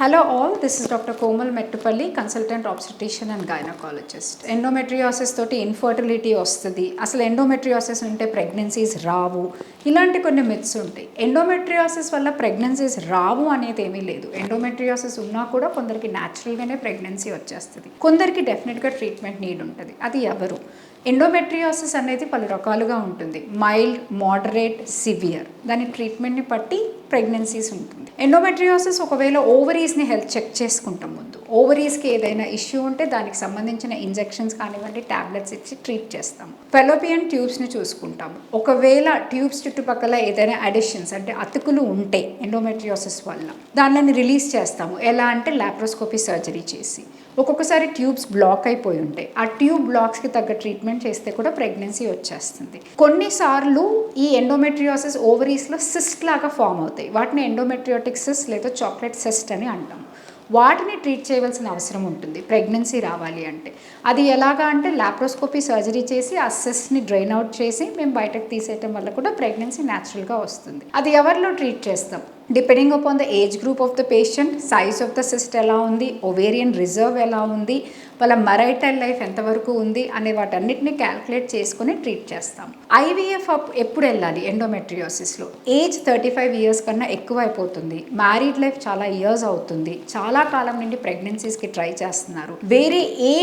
Hello all, this is Dr. Komal Mettupalli, consultant obstetrician and gynecologist. Endometriosis తోటి infertility వస్తుంది, అసలు endometriosis ఉంటే pregnancies రావు, ఇలాంటి కొన్ని మిత్స్ ఉంటాయి. ఎండోమెట్రియోసిస్ వల్ల ప్రెగ్నెన్సీస్ రావు అనేది ఏమీ లేదు. ఎండోమెట్రియోసిస్ ఉన్నా కూడా కొందరికి న్యాచురల్గానే ప్రెగ్నెన్సీ వచ్చేస్తుంది, కొందరికి డెఫినెట్గా ట్రీట్మెంట్ నీడ్ ఉంటుంది. అది ఎవరు? ఎండోమెట్రియోసిస్ అనేది పలు రకాలుగా ఉంటుంది. Mild, moderate, severe. దాని ట్రీట్మెంట్ని బట్టి ప్రెగ్నెన్సీస్ ఉంటుంది. ఎండోమెట్రియోసిస్ ఒకవేళ ఓవరీస్ని హెల్త్ చెక్ చేసుకుంటాం ముందు. ఓవరీస్కి ఏదైనా ఇష్యూ ఉంటే దానికి సంబంధించిన ఇంజెక్షన్స్ కానివ్వండి, ట్యాబ్లెట్స్ ఇచ్చి ట్రీట్ చేస్తాము. ఫెలోపియన్ ట్యూబ్స్ని చూసుకుంటాము. ఒకవేళ ట్యూబ్స్ చుట్టుపక్కల ఏదైనా అడిషన్స్ అంటే అతుకులు ఉంటే ఎండోమెట్రియోసిస్ వల్ల దానిని రిలీజ్ చేస్తాము. ఎలా అంటే లాప్రోస్కోపీ సర్జరీ చేసి. ఒక్కొక్కసారి ట్యూబ్స్ బ్లాక్ అయిపోయి ఉంటాయి, ఆ ట్యూబ్ బ్లాక్స్కి తగ్గ ట్రీట్మెంట్ చేస్తే కూడా ప్రెగ్నెన్సీ వచ్చేస్తుంది. కొన్నిసార్లు ఈ ఎండోమెట్రియోసిస్ ఓవరీస్లో సిస్ట్ లాగా ఫామ్ అవుతాయి. వాటిని ఎండోమెట్రియోటిక్ సిస్ట్ లేదా చాక్లెట్ సిస్ట్ అని అంటాం. వాటిని ట్రీట్ చేయవలసిన అవసరం ఉంటుంది ప్రెగ్నెన్సీ రావాలి అంటే. అది ఎలాగా అంటే లాప్రోస్కోపీ సర్జరీ చేసి ఆ సిస్ట్ని డ్రైన్ అవుట్ చేసి మేము బయటకు తీసేయటం వల్ల కూడా ప్రెగ్నెన్సీ న్యాచురల్గా వస్తుంది. అది ఎవరిలో ట్రీట్ చేస్తాం? Depending upon the age group of the patient, size of the cyst ఎలా ఉంది, ఓవేరియన్ రిజర్వ్ ఎలా ఉంది, వాళ్ళ మరైటల్ లైఫ్ ఎంతవరకు ఉంది అనే వాటన్నిటిని క్యాల్కులేట్ చేసుకుని ట్రీట్ చేస్తాం. ఐవీఎఫ్ ఎప్పుడు వెళ్ళాలి ఎండోమెట్రియోసిస్లో? ఏజ్ 35 ఇయర్స్ కన్నా ఎక్కువ అయిపోతుంది, మ్యారీడ్ లైఫ్ చాలా ఇయర్స్ అవుతుంది, చాలా కాలం నుండి ప్రెగ్నెన్సీస్కి ట్రై చేస్తున్నారు, వేరే ఏ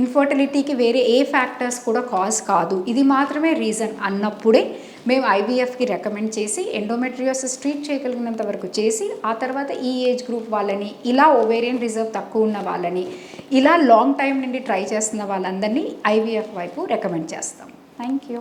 ఇన్ఫర్టిలిటీకి వేరే ఏ ఫ్యాక్టర్స్ కూడా కాజ్ కాదు, ఇది మాత్రమే రీజన్ అన్నప్పుడే మేము ఐవీఎఫ్కి రికమెండ్ చేసి ఎండోమెట్రియోసిస్ ట్రీట్ చేయగలిగినంత వరకు చేసి ఆ తర్వాత ఈ ఏజ్ గ్రూప్ వాళ్ళని, ఇలా ఓవేరియన్ రిజర్వ్ తక్కువ ఉన్న వాళ్ళని, ఇలా లాంగ్ టైం నుండి ట్రై చేస్తున్న వాళ్ళందరినీ ఐవీఎఫ్ వైపు రికమెండ్ చేస్తాం. Thank you.